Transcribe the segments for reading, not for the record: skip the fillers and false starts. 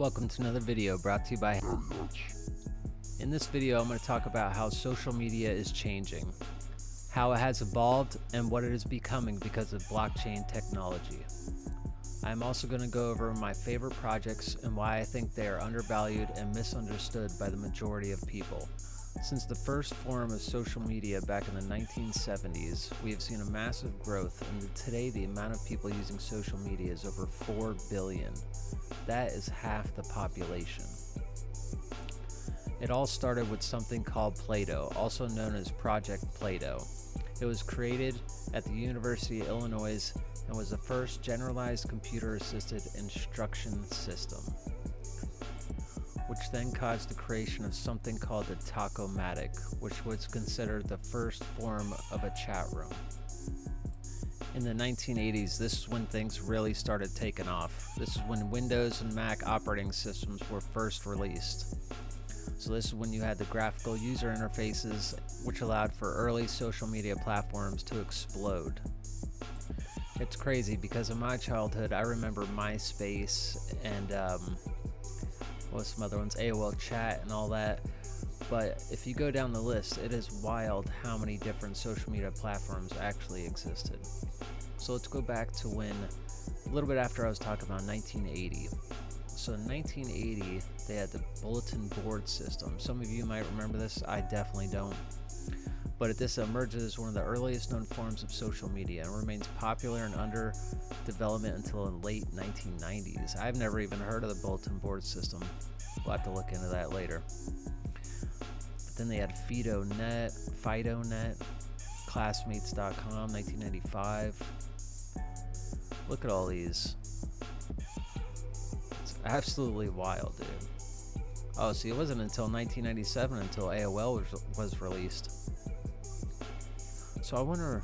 Welcome to another video brought to you by Hatty. In this video, I'm going to talk about how social media is changing, how it has evolved, and what it is becoming because of blockchain technology. I'm also going to go over my favorite projects and why I think they are undervalued and misunderstood by the majority of people. Since the first form of social media back in the 1970s, we have seen a massive growth, and today the amount of people using social media is over 4 billion. That is half the population. It all started with something called Play-Doh, also known as Project Play-Doh. It was created at the University of Illinois and was the first generalized computer-assisted instruction system, which then caused the creation of something called the Talkomatic, which was considered the first form of a chat room. In the 1980s, this is when things really started taking off. This is when Windows and Mac operating systems were first released. So this is when you had the graphical user interfaces, which allowed for early social media platforms to explode. It's crazy because in my childhood, I remember MySpace and some other ones, AOL Chat and all that. But if you go down the list, it is wild how many different social media platforms actually existed. So let's go back to when, a little bit after I was talking about 1980. So in 1980, they had the bulletin board system. Some of you might remember this, I definitely don't. But this emerged as one of the earliest known forms of social media and remains popular and under development until the late 1990s. I've never even heard of the bulletin board system. We'll have to look into that later. But then they had FidoNet, Classmates.com, 1995. Look at all these. It's absolutely wild, dude. Oh, see, it wasn't until 1997 until AOL was released. So I wonder,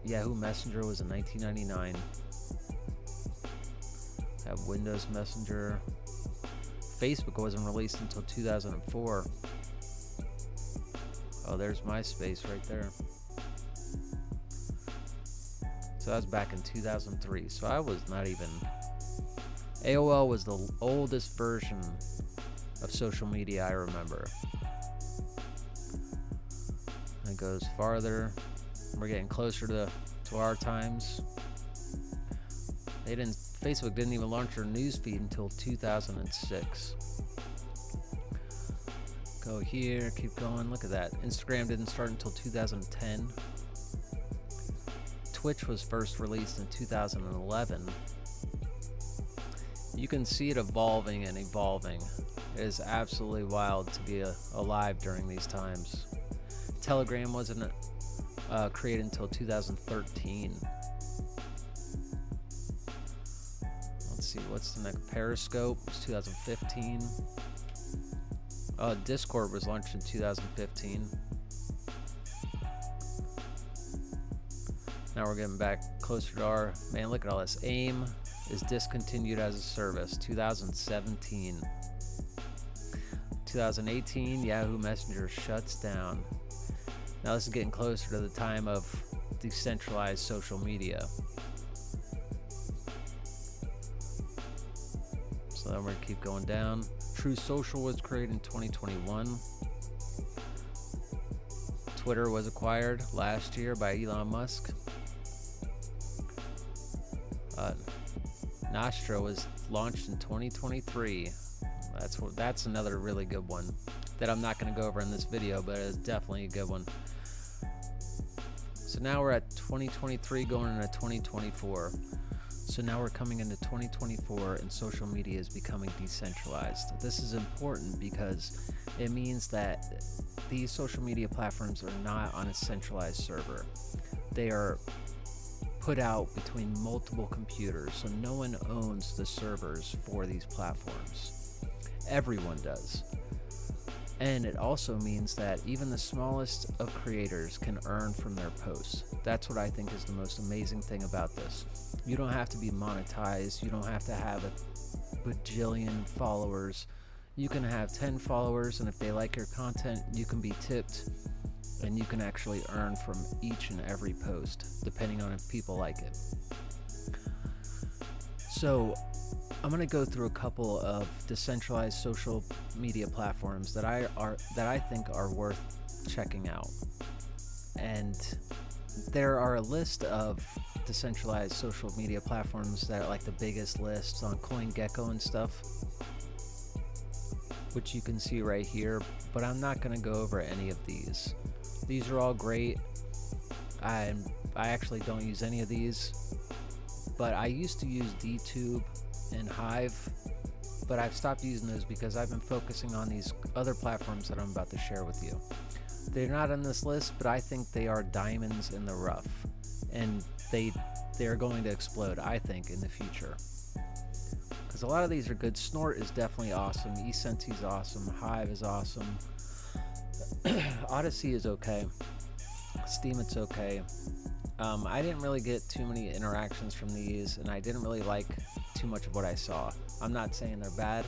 Yahoo Messenger was in 1999. I have Windows Messenger. Facebook wasn't released until 2004. Oh, there's MySpace right there. So that was back in 2003. So I was not even... AOL was the oldest version of social media I remember. It goes farther. We're getting closer to our times. Facebook didn't even launch their newsfeed until 2006. Go here, keep going. Look at that. Instagram didn't start until 2010. Twitch was first released in 2011. You can see it evolving and evolving. It is absolutely wild to be alive during these times. Telegram wasn't created until 2013. Let's see, what's the next? Periscope was 2015. Discord was launched in 2015. Now we're getting back closer to our... Man, look at all this. AIM is discontinued as a service, 2017. 2018, Yahoo Messenger shuts down. Now this is getting closer to the time of decentralized social media. So then we're going to keep going down. True Social was created in 2021. Twitter was acquired last year by Elon Musk. Nostra was launched in 2023. That's another really good one that I'm not going to go over in this video, but it's definitely a good one. So now we're at 2023 going into 2024. So now we're coming into 2024 and social media is becoming decentralized. This is important because it means that these social media platforms are not on a centralized server. They are put out between multiple computers, so no one owns the servers for these platforms. Everyone does. And it also means that even the smallest of creators can earn from their posts. That's what I think is the most amazing thing about this. You don't have to be monetized. You don't have to have a bajillion followers. You can have 10 followers, and if they like your content, you can be tipped, and you can actually earn from each and every post, depending on if people like it. So I'm going to go through a couple of decentralized social media platforms that I think are worth checking out. And there are a list of decentralized social media platforms that are like the biggest lists on CoinGecko and stuff, which you can see right here, but I'm not going to go over any of these. These are all great. I actually don't use any of these, but I used to use DTube and Hive, but I've stopped using those because I've been focusing on these other platforms that I'm about to share with you. They're not on this list, but I think they are diamonds in the rough, and they're going to explode, I think, in the future. Because a lot of these are good. Snort is definitely awesome. eSenti is awesome. Hive is awesome. Odyssey is okay. Steam, it's okay. I didn't really get too many interactions from these, and I didn't really like too much of what I saw. I'm not saying they're bad,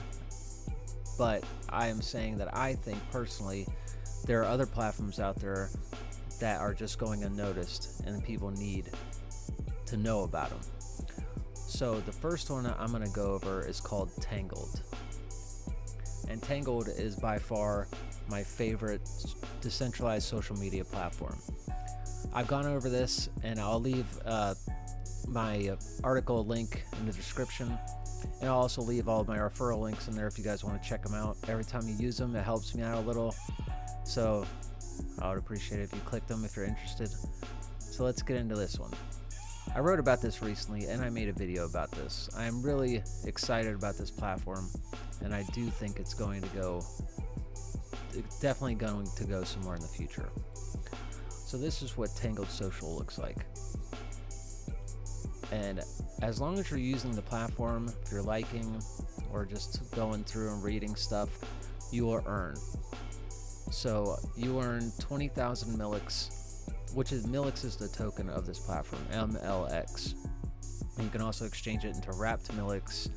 but I am saying that I think personally there are other platforms out there that are just going unnoticed and people need to know about them. So the first one I'm going to go over is called Tangled. And Tangled is by far my favorite decentralized social media platform. I've gone over this, and I'll leave my article link in the description, and I'll also leave all of my referral links in there if you guys want to check them out. Every time you use them, it helps me out a little, so I would appreciate it if you click them if you're interested. So let's get into this one. I wrote about this recently, and I made a video about this. I am really excited about this platform, and I do think it's definitely going to go somewhere in the future. So this is what Tangled Social looks like. And as long as you're using the platform, if you're liking or just going through and reading stuff, you will earn. So you earn 20,000 Milix, which is Milix is the token of this platform, MLX. And you can also exchange it into wrapped Milix,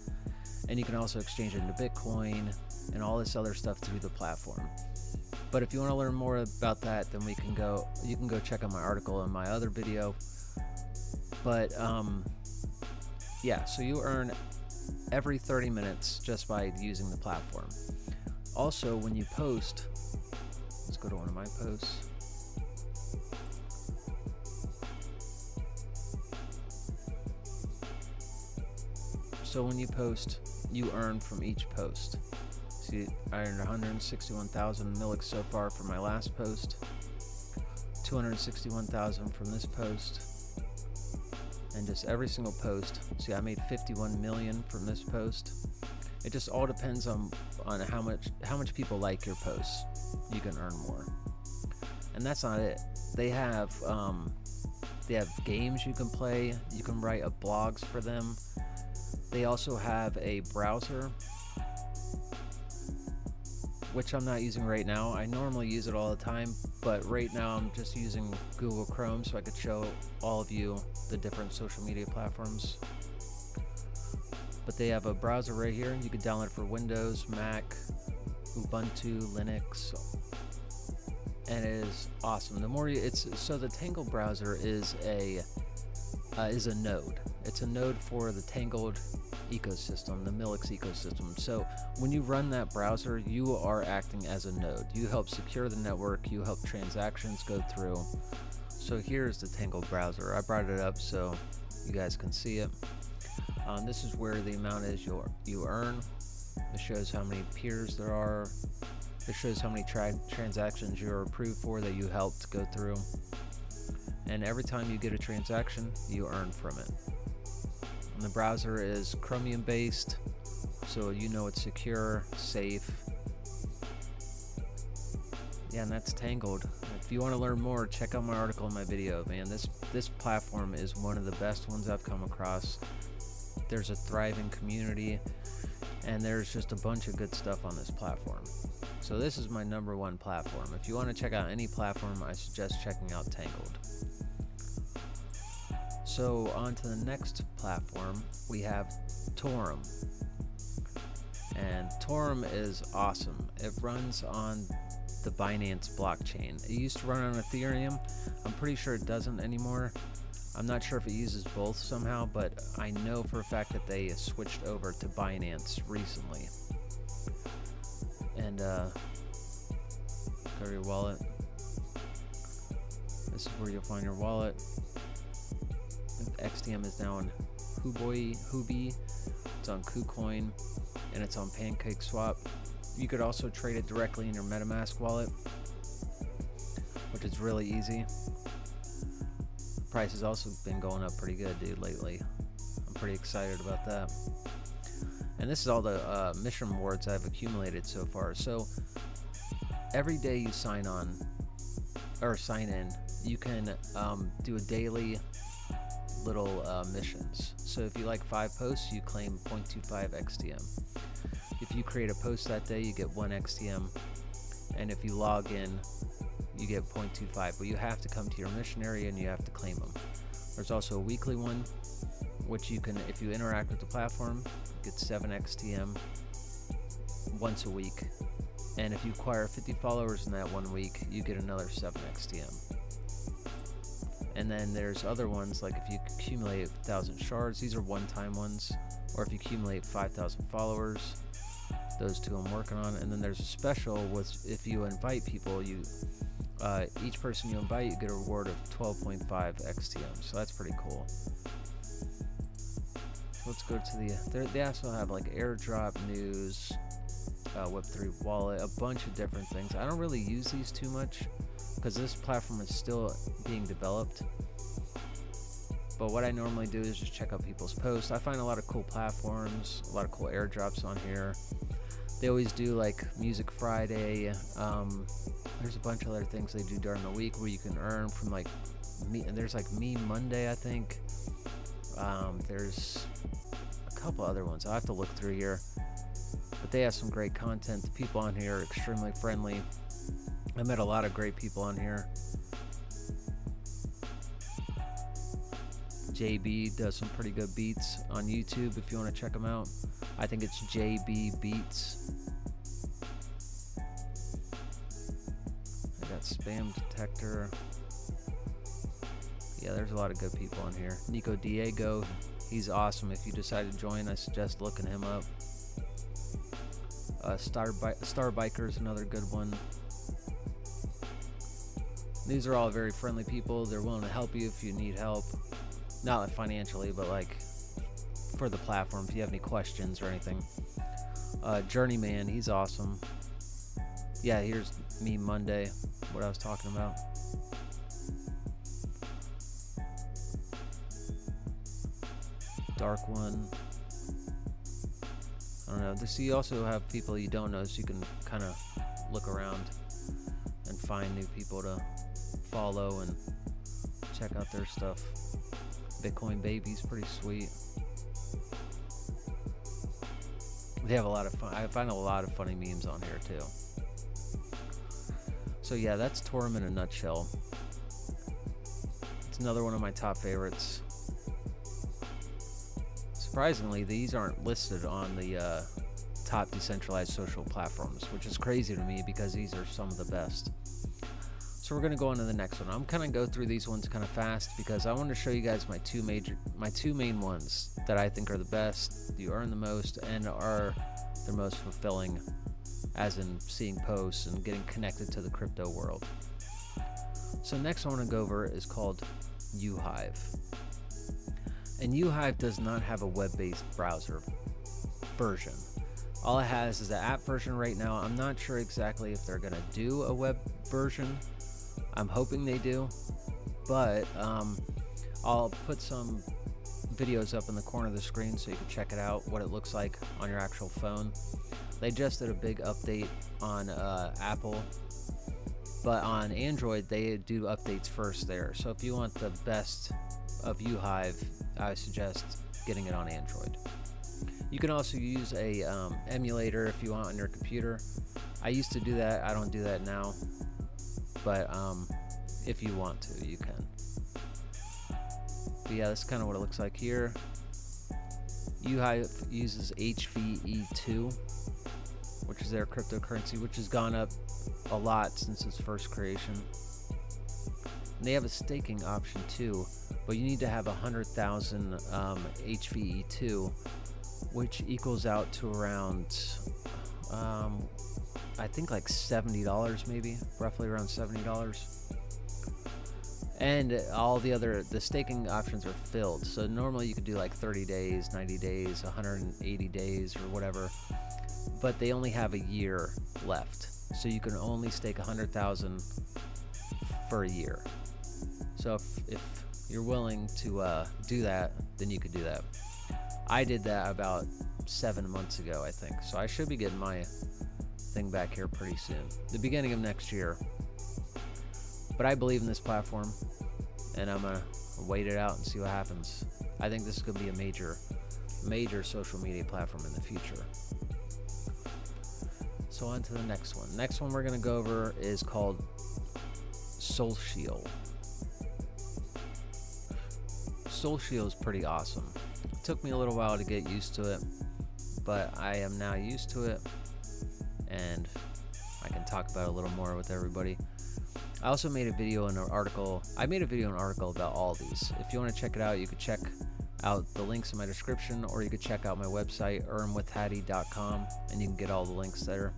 and you can also exchange it into Bitcoin and all this other stuff through the platform. But if you want to learn more about that, then you can go check out my article in my other video. But yeah, so you earn every 30 minutes just by using the platform. Also, when you post, let's go to one of my posts. So when you post, you earn from each post. See, I earned 161,000 Milix so far from my last post, 261,000 from this post, and just every single post. See, I made 51 million from this post. It just all depends on how much people like your posts. You can earn more, and that's not it. They have games you can play. You can write blogs for them. They also have a browser, which I'm not using right now. I normally use it all the time, but right now I'm just using Google Chrome so I could show all of you the different social media platforms. But they have a browser right here. You can download it for Windows, Mac, Ubuntu, Linux, and it is awesome. So the Tangled browser is a node. It's a node for the Tangled ecosystem, the Milix ecosystem. So when you run that browser, you are acting as a node. You help secure the network, you help transactions go through. So here's the Tangled browser. I brought it up so you guys can see it. This is where the amount is you earn. It shows how many peers there are. It shows how many transactions you're approved for that you helped go through. And every time you get a transaction, you earn from it. And the browser is Chromium based, so you know it's secure, safe. Yeah, and that's Tangled. If you want to learn more, check out my article in my video. Man, this platform is one of the best ones I've come across. There's a thriving community, and there's just a bunch of good stuff on this platform. So this is my #1 platform. If you want to check out any platform, I suggest checking out Tangled. So on to the next platform, we have Torum. And Torum is awesome. It runs on the Binance blockchain. It used to run on Ethereum. I'm pretty sure it doesn't anymore. I'm not sure if it uses both somehow, but I know for a fact that they switched over to Binance recently. And go to your wallet. This is where you'll find your wallet. XTM is now on Huobi, it's on KuCoin, and it's on PancakeSwap. You could also trade it directly in your MetaMask wallet, which is really easy. Price has also been going up pretty good, dude, lately. I'm pretty excited about that. And this is all the mission rewards I've accumulated so far. So every day you sign on or sign in, you can do a daily little missions. So if you like 5 posts, you claim 0.25 XTM. If you create a post that day, you get 1 XTM. And if you log in, you get 0.25, but you have to come to your mission area and you have to claim them. There's also a weekly one, which you can, if you interact with the platform, get 7 XTM once a week. And if you acquire 50 followers in that 1 week, you get another 7 XTM. And then there's other ones, like if you accumulate 1,000 shards, these are one-time ones, or if you accumulate 5,000 followers, those 2 I'm working on. And then there's a special with if you invite people, you each person you invite, you get a reward of 12.5 XTM. So that's pretty cool. So let's go to the. They also have like airdrop news, Web3 wallet, a bunch of different things. I don't really use these too much because this platform is still being developed. But what I normally do is just check out people's posts. I find a lot of cool platforms, a lot of cool airdrops on here. They always do like Music Friday. There's a bunch of other things they do during the week where you can earn from like and there's like Meme Monday, I think. There's a couple other ones. I'll have to look through here. But they have some great content. The people on here are extremely friendly. I met a lot of great people on here. JB does some pretty good beats on YouTube if you want to check them out. I think it's JB Beats. I got Spam Detector. Yeah, there's a lot of good people on here. Nico Diego, he's awesome. If you decide to join, I suggest looking him up. Star Biker is another good one. These are all very friendly people. They're willing to help you if you need help. Not like financially, but like for the platform, if you have any questions or anything. Journeyman, he's awesome. Yeah, here's Meme Monday, what I was talking about. Dark One. I don't know. So you also have people you don't know, so you can kind of look around and find new people to follow and check out their stuff. Bitcoin Baby's pretty sweet. They have a lot of fun. I find a lot of funny memes on here too. So yeah, that's Torum in a nutshell. It's another one of my top favorites. Surprisingly, these aren't listed on the top decentralized social platforms, which is crazy to me because these are some of the best. So we're going to go on to the next one. I'm kind of go through these ones kind of fast because I want to show you guys my two main ones that I think are the best, you earn the most, and are the most fulfilling, as in seeing posts and getting connected to the crypto world. So next I want to go over is called Uhive. And Uhive does not have a web-based browser version. All it has is an app version right now. I'm not sure exactly if they're going to do a web version. I'm hoping they do, but I'll put some videos up in the corner of the screen so you can check it out, what it looks like on your actual phone. They just did a big update on Apple, but on Android they do updates first there. So if you want the best of Uhive, I suggest getting it on Android. You can also use a emulator if you want on your computer. I used to do that. I don't do that now, but if you want to, you can. But yeah, that's kind of what it looks like here. Uhive uses HVE2, which is their cryptocurrency, which has gone up a lot since its first creation. And they have a staking option too, but you need to have 100,000 HVE2, which equals out to around I think like $70, maybe roughly around $70. And all the staking options are filled. So normally you could do like 30 days, 90 days, 180 days, or whatever. But they only have a year left. So you can only stake 100,000 for a year. So if you're willing to do that, then you could do that. I did that about 7 months ago, I think. So I should be getting my thing back here pretty soon, the beginning of next year. But I believe in this platform, and I'm gonna wait it out and see what happens. I think this is gonna be a major social media platform in the future. So on to the next one. Next one we're gonna go over is called Solcial. Solcial is pretty awesome. It took me a little while to get used to it, but I am now used to it, and I can talk about it a little more with everybody. I also made a video and an article. I made a video and article about all these. If you want to check it out, you could check out the links in my description, or you could check out my website, earnwithhatty.com, and you can get all the links there.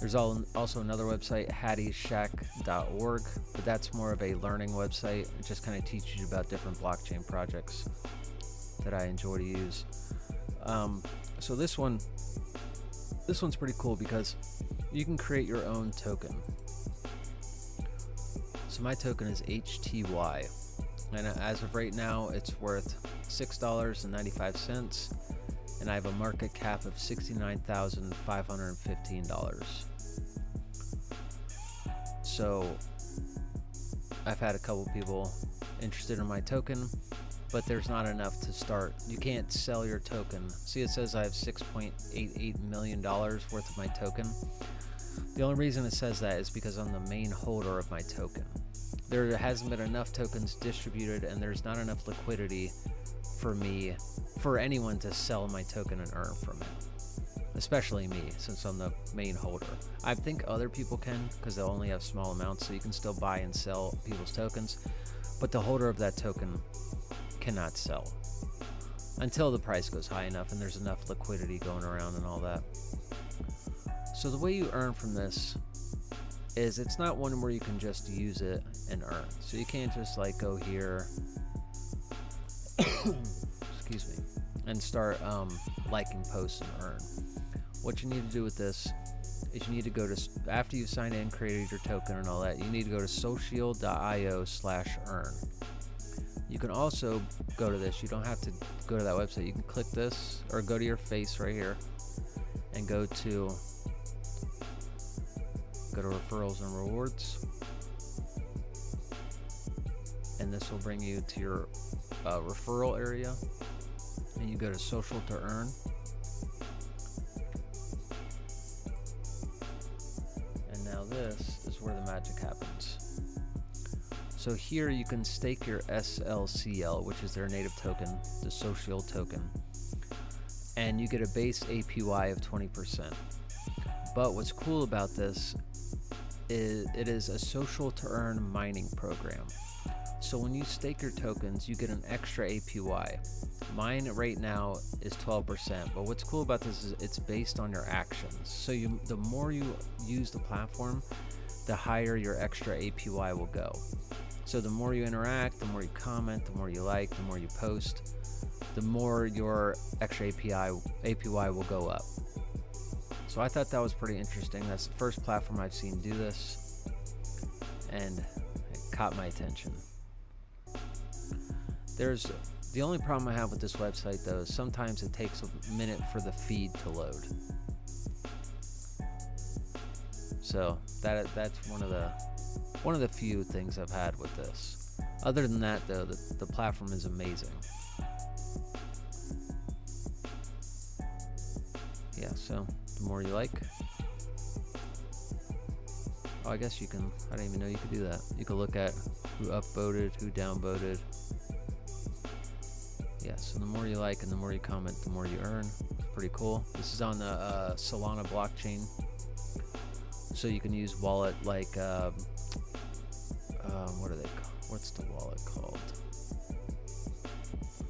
There's also another website, hattyshack.org, but that's more of a learning website. It just kind of teaches you about different blockchain projects that I enjoy to use. So this one's pretty cool because you can create your own token. So my token is HTY, and as of right now, it's worth $6.95, and I have a market cap of $69,515. So I've had a couple people interested in my token, but there's not enough to start. You can't sell your token. See, it says I have $6.88 million worth of my token. The only reason it says that is because I'm the main holder of my token. There hasn't been enough tokens distributed, and there's not enough liquidity for anyone to sell my token and earn from it. Especially me, since I'm the main holder. I think other people can, because they'll only have small amounts, so you can still buy and sell people's tokens, but the holder of that token cannot sell until the price goes high enough and there's enough liquidity going around and all that. So the way you earn from this is it's not one where you can just use it and earn. So you can't just like go here excuse me, and start liking posts and earn. What you need to do with this is you need to go to, after you sign in, created your token and all that, you need to go to social.io/earn. You can also go to this. You don't have to go to that website. You can click this or go to your face right here and go to referrals and rewards, and this will bring you to your referral area, and you go to social to earn, and now this is where the magic happens. So here you can stake your SLCL, which is their native token, the Solcial token, and you get a base APY of 20%. But what's cool about this is it is a social to earn mining program. So when you stake your tokens, you get an extra APY. Mine right now is 12%, but what's cool about this is it's based on your actions. So the more you use the platform, the higher your extra APY will go. So the more you interact, the more you comment, the more you like, the more you post, the more your extra APY will go up. So I thought that was pretty interesting. That's the first platform I've seen do this, and it caught my attention. The only problem I have with this website though is sometimes it takes a minute for the feed to load. So that's one of the few things I've had with this. Other than that though, the platform is amazing. Yeah, so the more you like. Oh, I guess you can, I didn't even know you could do that. You can look at who upvoted, who downvoted. Yeah, so the more you like and the more you comment, the more you earn. It's pretty cool. This is on the Solana blockchain. So you can use wallet like, What's the wallet called?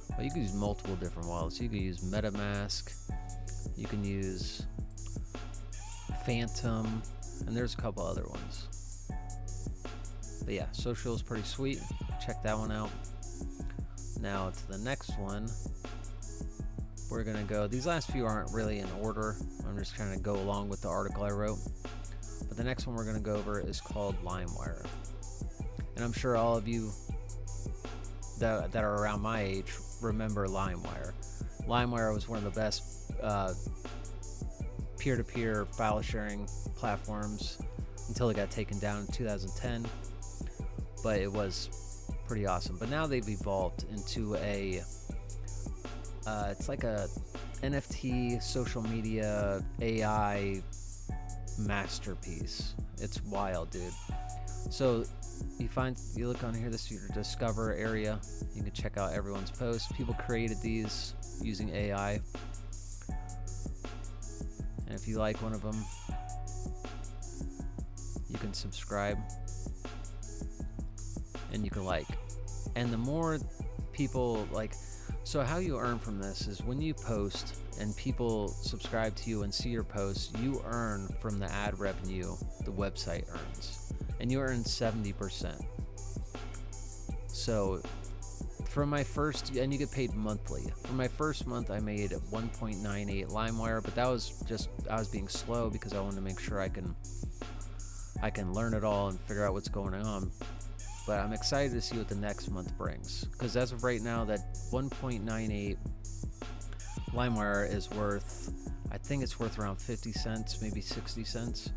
Well, you can use multiple different wallets. You can use MetaMask. You can use Phantom, and there's a couple other ones. But yeah, Solcial is pretty sweet. Check that one out. Now to the next one. We're gonna go. These last few aren't really in order. I'm just trying to go along with the article I wrote. But the next one we're gonna go over is called LimeWire. And I'm sure all of you that are around my age remember LimeWire. LimeWire was one of the best peer-to-peer file sharing platforms until it got taken down in 2010. But it was pretty awesome. But now they've evolved into a it's like a NFT social media AI masterpiece. It's wild, dude. So you look on here, this is your discover area. You can check out everyone's posts. People created these using AI. And if you like one of them, you can subscribe and you can like. And the more people like, so how you earn from this is when you post and people subscribe to you and see your posts, you earn from the ad revenue the website earns. And you earn 70%. So from my first, and you get paid monthly. For my first month, I made 1.98 LimeWire, but that was just, I was being slow because I wanted to make sure I can learn it all and figure out what's going on. But I'm excited to see what the next month brings, because as of right now, that 1.98 LimeWire is worth, I think it's worth around 50 cents, maybe 60 cents.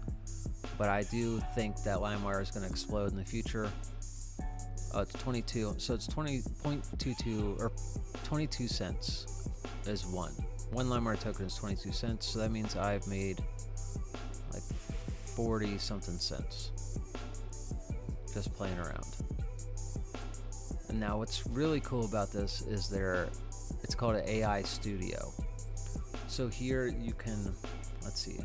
But I do think that LimeWire is going to explode in the future. It's 22, so it's 20.22 or 22 cents is one. One LimeWire token is 22 cents, so that means I've made like 40 something cents just playing around. And now what's really cool about this is it's called an AI studio. So here you can, let's see,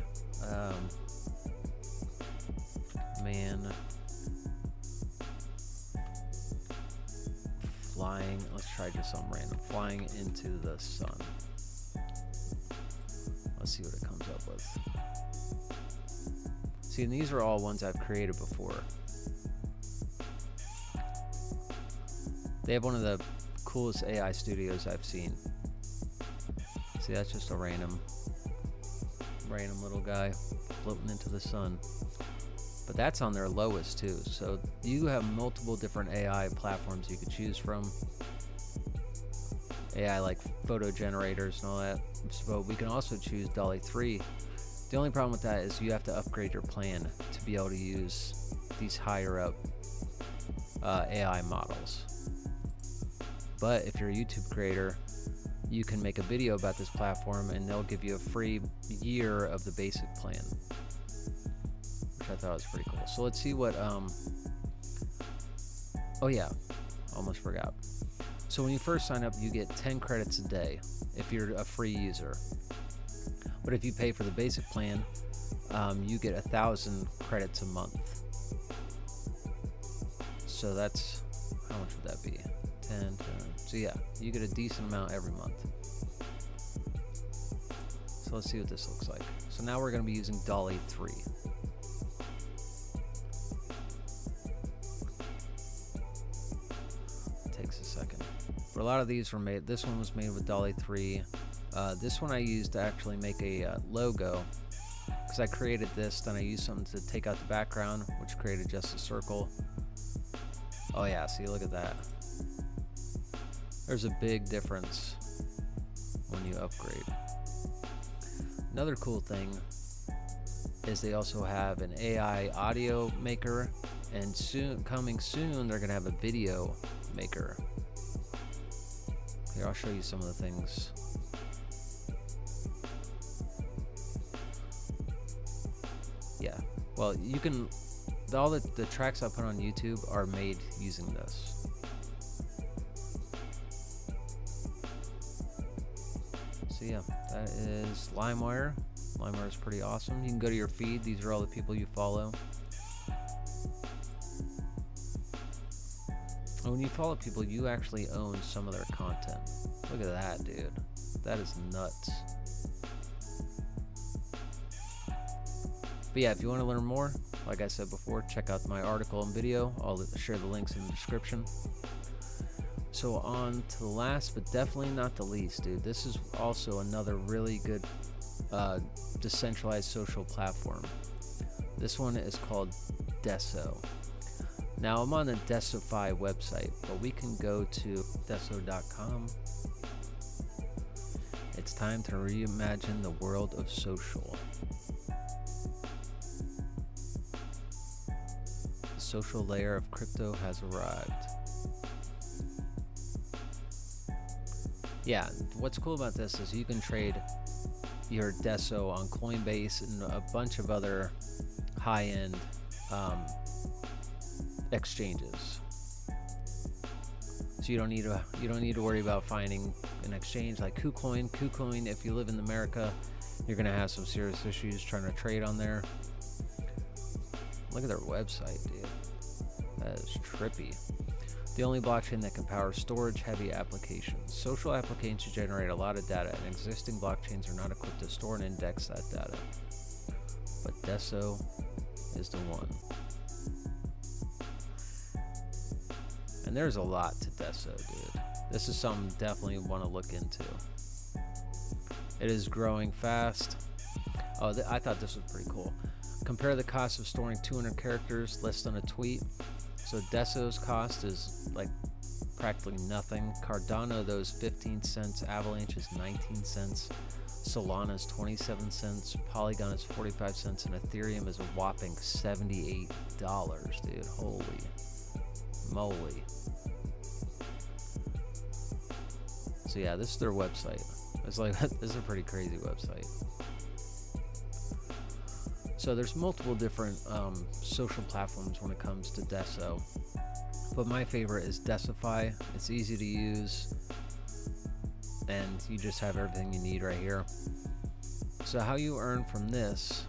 flying, let's try just something random, flying into the sun. Let's see what it comes up with. See, and these are all ones I've created before. They have one of the coolest AI studios I've seen. See, that's just a random little guy floating into the sun. But that's on their lowest too. So you have multiple different AI platforms you could choose from. AI like photo generators and all that. So we can also choose DALL-E 3. The only problem with that is you have to upgrade your plan to be able to use these higher up AI models. But if you're a YouTube creator, you can make a video about this platform and they'll give you a free year of the basic plan, which I thought was pretty cool. So let's see what, oh yeah, almost forgot. So when you first sign up, you get 10 credits a day if you're a free user. But if you pay for the basic plan, you get 1,000 credits a month. So that's, how much would that be? 10. So yeah, you get a decent amount every month. So let's see what this looks like. So now we're going to be using DALL-E 3. It takes a second. But a lot of these were made, this one was made with DALL-E 3. This one I used to actually make a logo, because I created this, then I used something to take out the background, which created just a circle. Oh yeah, see, look at that. There's a big difference when you upgrade. Another cool thing is they also have an AI audio maker, and coming soon they're gonna have a video maker. Here, I'll show you some of the things. Yeah, well, you can, all the tracks I put on YouTube are made using this. So yeah, that is LimeWire. LimeWire is pretty awesome. You can go to your feed. These are all the people you follow. And when you follow people, you actually own some of their content. Look at that, dude. That is nuts. But yeah, if you want to learn more, like I said before, check out my article and video. I'll share the links in the description. So on to the last, but definitely not the least, dude. This is also another really good decentralized social platform. This one is called Deso. Now I'm on the Decify website, but we can go to deso.com. It's time to reimagine the world of social. The social layer of crypto has arrived. Yeah, what's cool about this is you can trade your Deso on Coinbase and a bunch of other high-end exchanges. So you don't need to worry about finding an exchange like KuCoin. KuCoin, if you live in America, you're gonna have some serious issues trying to trade on there. Look at their website, dude. That is trippy. The only blockchain that can power storage-heavy applications. Social applications generate a lot of data, and existing blockchains are not equipped to store and index that data. But Deso is the one. And there's a lot to Deso, dude. This is something you definitely want to look into. It is growing fast. Oh, I thought this was pretty cool. Compare the cost of storing 200 characters less than a tweet. So Deso's cost is like practically nothing. Cardano, those 15 cents. Avalanche is 19 cents. Solana is 27 cents. Polygon is 45 cents. And Ethereum is a whopping $78, dude. Holy moly. So yeah, this is their website. It's like, this is a pretty crazy website. So there's multiple different social platforms when it comes to Deso, but my favorite is Decify. It's easy to use, and you just have everything you need right here. So how you earn from this,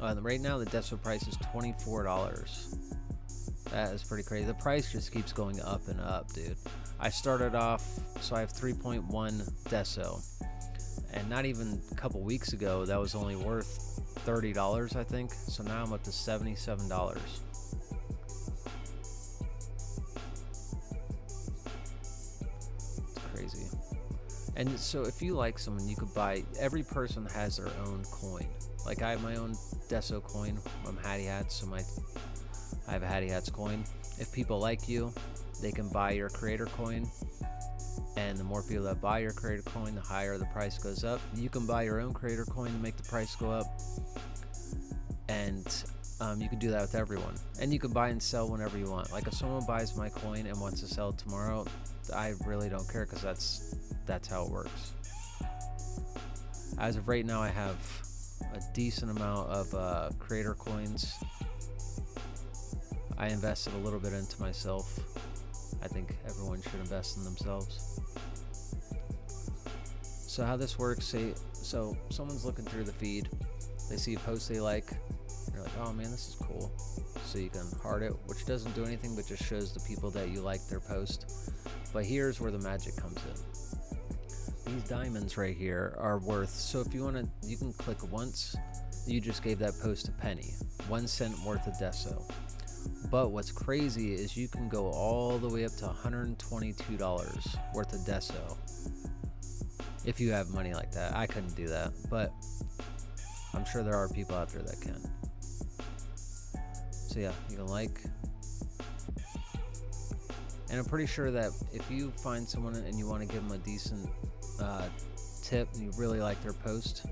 right now the Deso price is $24. That is pretty crazy. The price just keeps going up and up, dude. I started off, so I have 3.1 Deso, and not even a couple weeks ago that was only worth $30, I think. So now I'm up to $77. It's crazy. And so if you like someone, you could buy, every person has their own coin. Like I have my own Deso coin. I'm Hatty Hats, so I have a Hatty Hats coin. If people like you, they can buy your creator coin. And the more people that buy your creator coin, the higher the price goes up. You can buy your own creator coin to make the price go up. And you can do that with everyone. And you can buy and sell whenever you want. Like if someone buys my coin and wants to sell it tomorrow, I really don't care, because that's how it works. As of right now, I have a decent amount of creator coins. I invested a little bit into myself. I think everyone should invest in themselves. So how this works, so someone's looking through the feed, they see a post they like, they're like, oh man, this is cool. So you can heart it, which doesn't do anything but just shows the people that you like their post. But here's where the magic comes in. These diamonds right here are worth, so if you want to, you can click once, you just gave that post a penny, 1 cent worth of Deso. But what's crazy is you can go all the way up to $122 worth of Deso if you have money like that. I couldn't do that, but I'm sure there are people out there that can. So yeah, you can like. And I'm pretty sure that if you find someone and you want to give them a decent tip and you really like their post,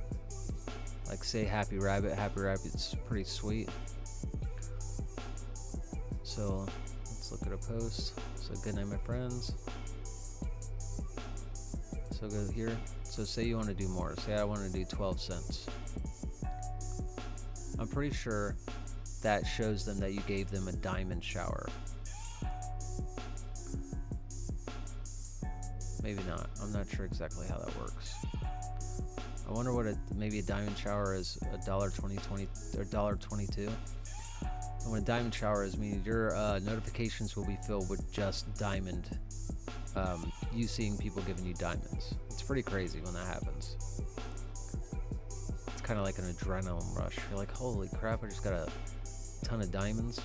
like say Happy Rabbit's pretty sweet. So let's look at a post. So good night, my friends. So go here. So say you want to do more. Say I want to do 12 cents. I'm pretty sure that shows them that you gave them a diamond shower. Maybe not. I'm not sure exactly how that works. I wonder what maybe a diamond shower is $1.22. And what a diamond shower is, meaning your notifications will be filled with just diamond. You seeing people giving you diamonds. It's pretty crazy when that happens. It's kind of like an adrenaline rush. You're like, holy crap, I just got a ton of diamonds.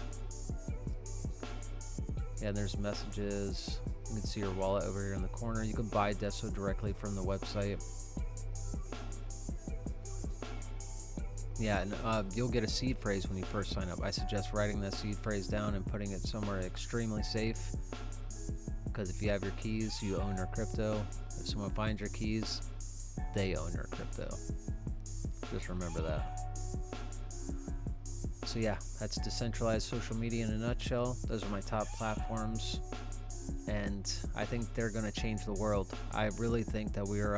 Yeah, and there's messages. You can see your wallet over here in the corner. You can buy Deso directly from the website. Yeah, and you'll get a seed phrase when you first sign up. I suggest writing that seed phrase down and putting it somewhere extremely safe. Because if you have your keys, you own your crypto. If someone finds your keys, they own your crypto. Just remember that. So yeah, that's decentralized social media in a nutshell. Those are my top platforms, and I think they're going to change the world. I really think that we are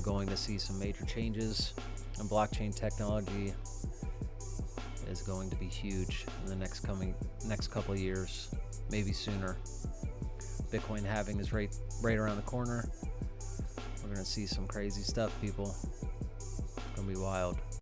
going to see some major changes, and blockchain technology is going to be huge in the next couple of years, maybe sooner. Bitcoin halving is right around the corner. We're going to see some crazy stuff, people. It's going to be wild.